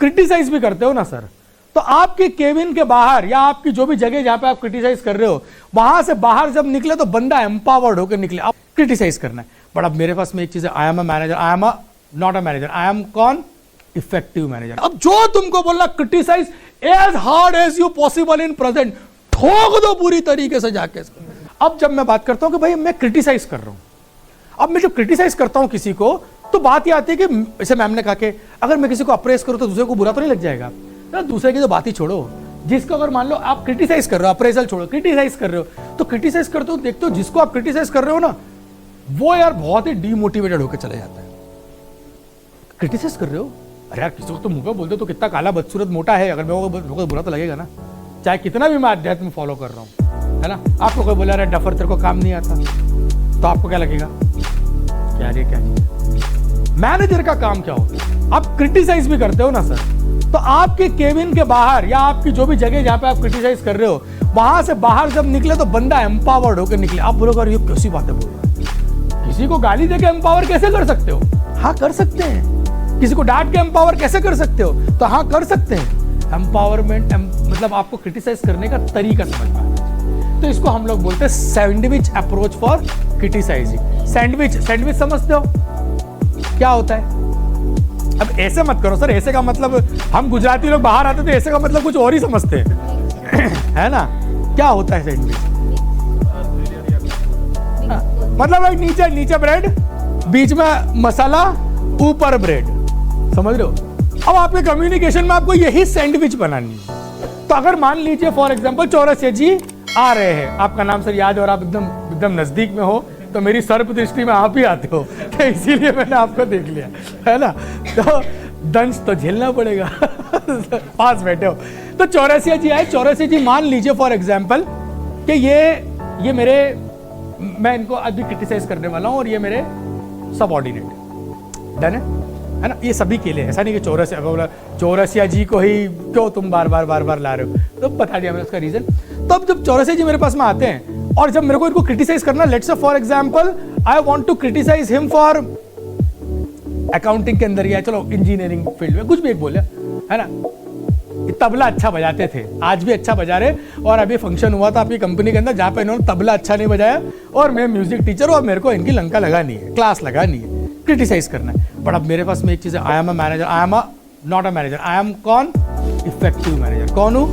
Criticise भी करते हो ना सर, तो आपके केबिन के बाहर या आपकी जो भी जगह जहां पे आप क्रिटिसाइज कर रहे हो, वहां से बाहर जब निकले तो बंदा एम्पावर्ड होकर निकले। आप क्रिटिसाइज करना है, बट अब मेरे पास में एक चीज है, I am a manager, I am not a manager, I am कौन? Effective manager. अब जो तुमको बोलना criticise as hard as you possible in present, ठोक दो पूरी तरीके से जाके। अब जब मैं बात करता हूं कि भाई मैं क्रिटिसाइज कर रहा हूं, अब मैं जब क्रिटिसाइज करता हूं किसी को, तो बात ये आती है कि जैसे मैम ने कहा कि अगर मैं किसी को अप्रेस करूं तो दूसरे को बुरा तो नहीं लग जाएगा। तो दूसरे की तो बात ही छोड़ो, जिसको अगर मान लो आप क्रिटिसाइज कर रहे हो, अप्रेजल छोड़ो, क्रिटिसाइज कर रहे हो, तो क्रिटिसाइज करते हो देखते हो जिसको आप क्रिटिसाइज कर रहे हो ना, वो यार बहुत ही डीमोटिवेटेड होकर चला जाता है। क्रिटिसाइज कर रहे हो, अरे यार किसी को तो मुंह पे बोलते तो कितना काला बदसूरत मोटा है, अगर मैं को बुरा तो लगेगा ना, चाहे कितना भी मैं अध्यात्म फॉलो कर रहा हूं, है ना। आपको कोई बोला अरे डफर तेरे को काम नहीं आता, तो आपको क्या लगेगा, क्या रे क्या नहीं। मैनेजर का काम क्या होता है? आप क्रिटिसाइज भी करते हो ना सर, तो आपके केबिन के बाहर या आपकी जो भी जगह जहां पे आप क्रिटिसाइज कर रहे हो, वहां से बाहर जब निकले तो बंदा एम्पावर्ड होकर निकले। आप बोलोगे ये कैसी बातें बोल रहा है, किसी को गाली देके एम्पावर कैसे कर सकते हो? हाँ कर सकते हैं। किसी को डांट के एम्पावर कैसे कर सकते हो? तो हाँ कर सकते हैं। एम्पावरमेंट मतलब आपको क्रिटिसाइज करने का तरीका समझ में आना चाहिए। तो इसको हम लोग बोलते हैं sandwich approach for criticising. Sandwich समझते हो क्या होता है? अब ऐसे मत करो सर, ऐसे का मतलब हम गुजराती लोग बाहर आते तो ऐसे का मतलब कुछ और ही समझते हैं है ना। क्या होता है सैंडविच? मतलब एक नीचे ब्रेड, बीच में मसाला, ऊपर ब्रेड, समझ रहे हो। अब आपके कम्युनिकेशन में आपको यही सैंडविच बनानी है। तो अगर मान लीजिए फॉर एग्जांपल चौरसिया जी आ रहे हैं, आपका नाम सर याद है और आप एकदम नजदीक में हो, तो मेरी सर्प दृष्टि में आप ही आते हो, तो इसीलिए मैंने आपको देख लिया, है ना। तो दंश तो झेलना पड़ेगा पास बैठे हो। तो चौरसिया जी आए, चौरसिया जी मान लीजिए फॉर एग्जांपल कि ये मेरे, मैं इनको अभी क्रिटिसाइज करने वाला हूं और ये मेरे सबऑर्डिनेट, डन है ना। ये सभी के लिए, ऐसा नहीं कि चौरसिया जी को ही क्यों तुम बार बार ला रहे हो, तो बता दिया मैंने उसका रीजन। तो अब जब चौरसिया जी मेरे पास में आते हैं और जब मेरे को इनको क्रिटिसाइज करना, let's say for example I want to criticise him for accounting के अंदर, या चलो इंजीनियरिंग फील्ड में कुछ भी एक बोले, है ना। तबला अच्छा बजाते थे, आज भी अच्छा बजा रहे, और अभी फंक्शन हुआ था आपकी कंपनी के अंदर जहां पे इन्होंने तबला अच्छा नहीं बजाया, और मैं म्यूजिक टीचर हूं और मेरे को इनकी लंका लगानी है, क्लास लगानी है, क्रिटिसाइज करना है। बट अब मेरे पास में एक चीज है, I am a manager, I am not a manager, I am कौन? Effective manager. कौन हूं?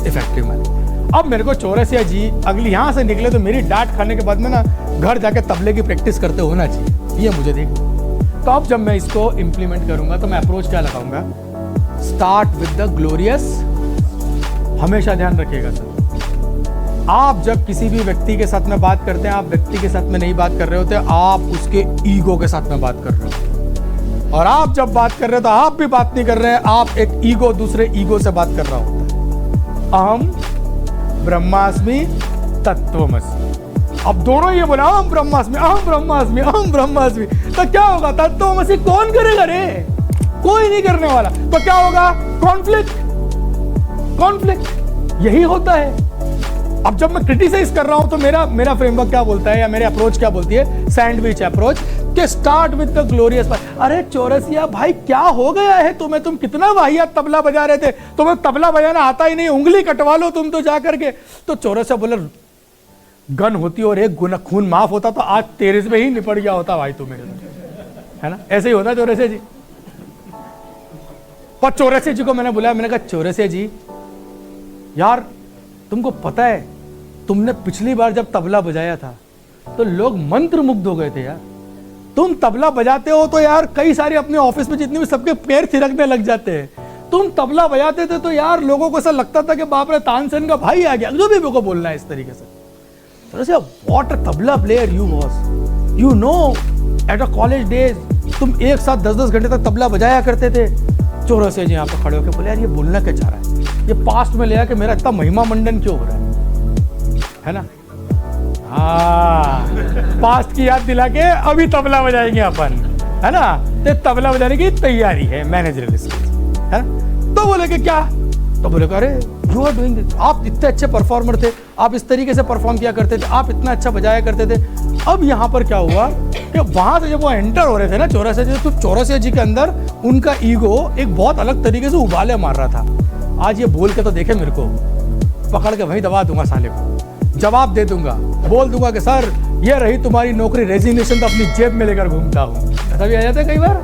Effective manager. अब मेरे को चौरसिया जी अगली यहां से निकले तो मेरी डांट खाने के बाद में ना घर जाके तबले की प्रैक्टिस करते होना चाहिए, ये मुझे देख। तो अब जब मैं इसको इंप्लीमेंट करूंगा तो मैं अप्रोच क्या लगाऊंगा? Start with the glorious. हमेशा ध्यान रखिएगा सर, आप जब किसी भी व्यक्ति के साथ में बात करते हैं, आप व्यक्ति के साथ में नहीं बात कर रहे होते, आप उसके ईगो के साथ में बात कर रहे हो। और आप जब बात कर रहे हो तो आप भी बात नहीं कर रहे हैं, आप एक ईगो दूसरे ईगो से बात कर रहा होता है। अहम ब्रह्मास्मि तत्वमसि। अब दोनों ये बोला अहम ब्रह्मास्मि, अहम ब्रह्मास्मि, अहम ब्रह्मास्मि, तो क्या होगा? तत्वमसि कौन करेगा रे? कोई नहीं करने वाला। तो क्या होगा? कॉन्फ्लिक्ट। यही होता है। अब जब मैं क्रिटिसाइज कर रहा हूं तो मेरा फ्रेमवर्क क्या बोलता है, या मेरे अप्रोच क्या बोलती है? सैंडविच अप्रोच, के स्टार्ट विद द ग्लोरियस। अरे चौरसिया भाई क्या हो गया है तुम्हें? तुम कितना वाहियात तबला बजा रहे थे, तुम्हें तबला बजाना आता ही नहीं, उंगली कटवा लो तुम तो जा करके। तो चौरसिया बोले गन होती और एक खून माफ होता तो आज तेरे में ही निपट गया होता भाई तू मेरे, है ना। ऐसे ही होता चौरसिया जी। पर चौरसिया जी को मैंने बुलाया, मैंने कहा चौरसिया जी यार तुमको पता है, तुमने पिछली बार जब तबला बजाया था तो लोग मंत्र मुग्ध हो गए थे यार। तुम तबला बजाते हो तो यार कई सारे अपने ऑफिस में जितने भी सबके पैर थिरकने लग जाते हैं। तुम तबला बजाते थे तो यार लोगों को ऐसा लगता था कि बाप रे तानसेन का भाई आ गया, जो भी मेरे को बोलना है इस तरीके से। What a tabla player you was, you know at a college days तुम एक साथ 10-10 घंटे तक तबला बजाया करते थे। चौरसिया जी यहाँ पे खड़े होकर बोले यार ये बोलना क्या चाह रहा है, ये पास्ट में ले आके मेरा इतना महिमा मंडन क्यों हो रहा है ना। पास्ट की याद दिला के अभी तबला बजाएंगे अपन, है ना। तो तबला बजाने की तैयारी है मैनेजरियल स्किल्स, है। तो बोले कि क्या? तो बोले अरे यू आर डूइंग दिस, आप इतने अच्छे परफॉर्मर थे, आप इस तरीके से परफॉर्म किया करते थे, आप इतना अच्छा बजाया करते थे, अब यहाँ पर क्या हुआ कि वहां से जब वो एंटर हो रहे थे ना चौरसिया जी, तो चौरसिया जी के अंदर उनका ईगो एक बहुत अलग तरीके से उबाले मार रहा था। आज ये बोल के तो देखे मेरे को, पकड़ के वहीं दबा दूंगा साले को, जवाब दे दूंगा, बोल दूंगा कि सर ये रही तुम्हारी नौकरी, रेजिग्नेशन तो अपनी जेब में लेकर घूमता हूँ। ऐसा भी आ जाता है कई बार।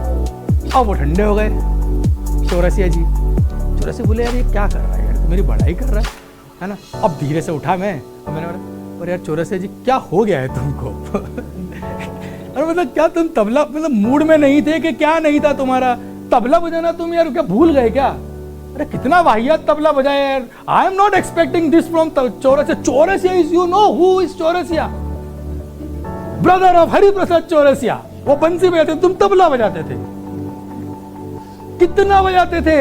अब वो ठंडे हो गए चौरसिया जी। चौरसिया बोले यार ये क्या कर रहा है यार, मेरी बड़ाई कर रहा है ना। अब धीरे से उठा मैं, अब मैंने बोला पर यार चौरसिया जी क्या हो गया है तुमको? अरे मतलब क्या तुम तबला मतलब मूड में नहीं थे कि क्या नहीं था तुम्हारा? तबला बजाना तुम यार क्या भूल गए क्या? अरे कितना वाहियात तबला बजाया यार। आई am not expecting this from Chaurasia. Chaurasia is, you know who is Chaurasia? Brother of Hariprasad Chaurasia. वो बंसी बजाते, तुम तबला बजाते थे। कितना बजाते थे?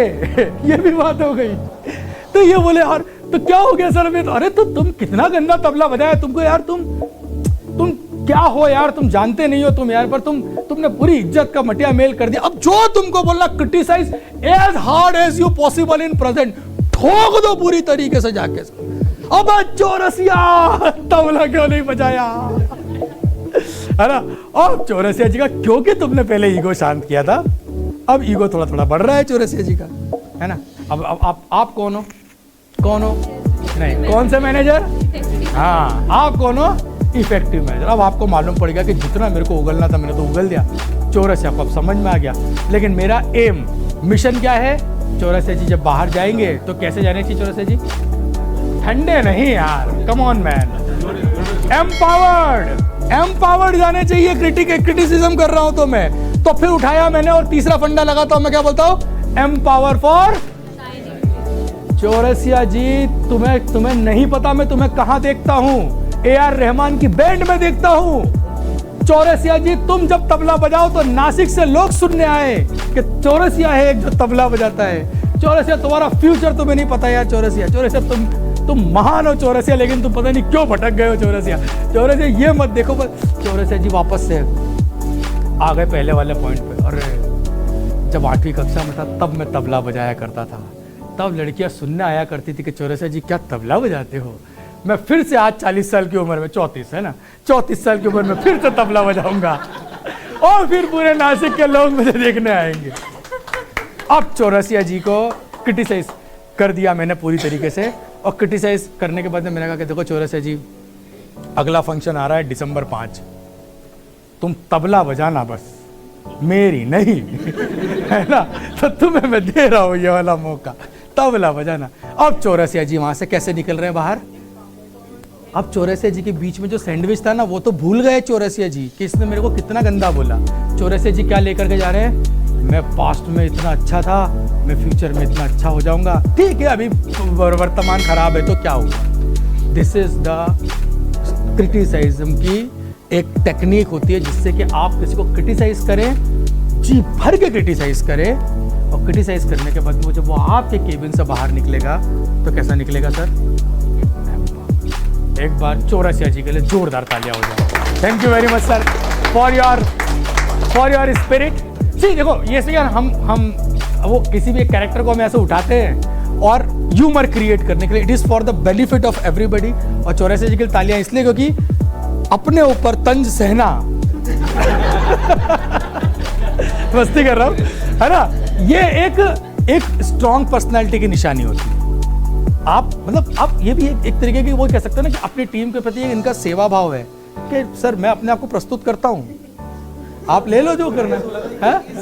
ये भी बात हो गई। तो ये बोले यार तो क्या हो गया सर में? तो अरे तो तुम कितना गंदा तबला बजाया तुमको यार, तुम क्या हो यार, तुम जानते नहीं हो तुम यार, पर तुमने पूरी इज्जत का मटिया मेल कर दिया। अब जो तुमको बोलना criticise as hard as you possible in present, ठोक दो पूरी तरीके से जाके। अब चौरसिया तबला क्यों नहीं बजाया? है ना। अब चौरसिया जी का, क्योंकि तुमने पहले ईगो शांत किया था, अब ईगो थोड़ा थोड़ा बढ़ रहा है चौरसिया जी का, है ना। अब आप कौन हो? कौन हो? नहीं, कौन से मैनेजर? हाँ, आप कौन हो? Effective manager. अब आपको मालूम पड़ गया कि जितना मेरे को उगलना था मैंने तो उगल दिया। चौरसिया को अब समझ में आ गया। लेकिन मेरा एम, मिशन क्या है? चौरसिया जी जब बाहर जाएंगे तो कैसे जाने चाहिए चौरसिया जी? ठंडे नहीं यार, कम ऑन मैन, एम्पावर्ड जाने चाहिए। क्रिटिसिज्म कर रहा हूं तो मैं तो फिर उठाया मैंने और तीसरा फंडा लगाता हूं। मैं क्या बोलता हूं? एम्पावर फॉर चौरसिया जी। तुम्हें नहीं पता मैं तुम्हें कहां देखता हूं? AR रहमान की बैंड में देखता हूं। चौरसिया जी तुम जब तबला बजाओ तो नासिक से लोग सुनने आए कि चौरसिया है एक जो तबला बजाता है। चौरसिया तुम्हारा फ्यूचर तुम्हें नहीं पता यार। चौरसिया तुम महान हो चौरसिया, लेकिन तुम पता नहीं क्यों भटक गए हो चौरसिया। चौरसिया ये मत देखो। बस चौरसिया जी वापस से आ गए पहले वाले पॉइंट पे। अरे जब 8वीं कक्षा में था तब मैं तबला बजाया करता था, तब लड़कियां सुनने आया करती थी कि चौरसिया जी क्या तबला बजाते हो। मैं फिर से आज 40 साल की उम्र में, 34 है ना, 34 साल की उम्र में फिर से तबला बजाऊंगा और फिर पूरे नासिक के लोग मुझे देखने आएंगे। अब चौरसिया जी को क्रिटिसाइज कर दिया मैंने पूरी तरीके से। और क्रिटिसाइज करने के बाद में मैंने कहा कि देखो चौरसिया जी, अगला फंक्शन आ रहा है December 5, तुम तबला बजाना बस, मेरी नहीं है ना। तो तुम्हें मैं दे रहा हूं ये वाला मौका, तबला बजाना। अब चौरसिया जी वहां से कैसे निकल रहे हैं बाहर? अब चौरसिया जी के बीच में जो सैंडविच था ना, वो तो भूल गए चौरसिया जी कि इसने मेरे को कितना गंदा बोला। चौरसिया जी क्या लेकर के जा रहे हैं? मैं पास्ट में इतना अच्छा था, मैं फ्यूचर में इतना अच्छा हो जाऊंगा। ठीक है, अभी वर्तमान खराब है तो क्या हुआ? दिस इज द क्रिटिसाइज्म की एक टेक्निक होती है जिससे कि आप किसी को क्रिटिसाइज करें, जी भर के क्रिटिसाइज करें, और क्रिटिसाइज करने के बाद जब वो आपके केबिन से बाहर निकलेगा तो कैसा निकलेगा सर? एक बार चौरसिया जी के लिए जोरदार तालियां हो जाए। Thank you very much sir for your spirit. जी देखो, ये से यार हम वो किसी भी एक कैरेक्टर को हम ऐसे उठाते हैं और ह्यूमर क्रिएट करने के लिए, it is for the benefit of everybody. और चौरसिया जी के लिए तालियां इसलिए क्योंकि अपने ऊपर तंज सहना मस्ती कर रहा हूं, है ना, ये एक स्ट्रॉन्ग पर्सनैलिटी की निशानी होती है। आप मतलब आप ये भी एक तरीके की वो कह सकते हैं ना कि अपनी टीम के प्रति इनका सेवा भाव है कि सर मैं अपने आप को प्रस्तुत करता हूं, आप ले लो जो करना है।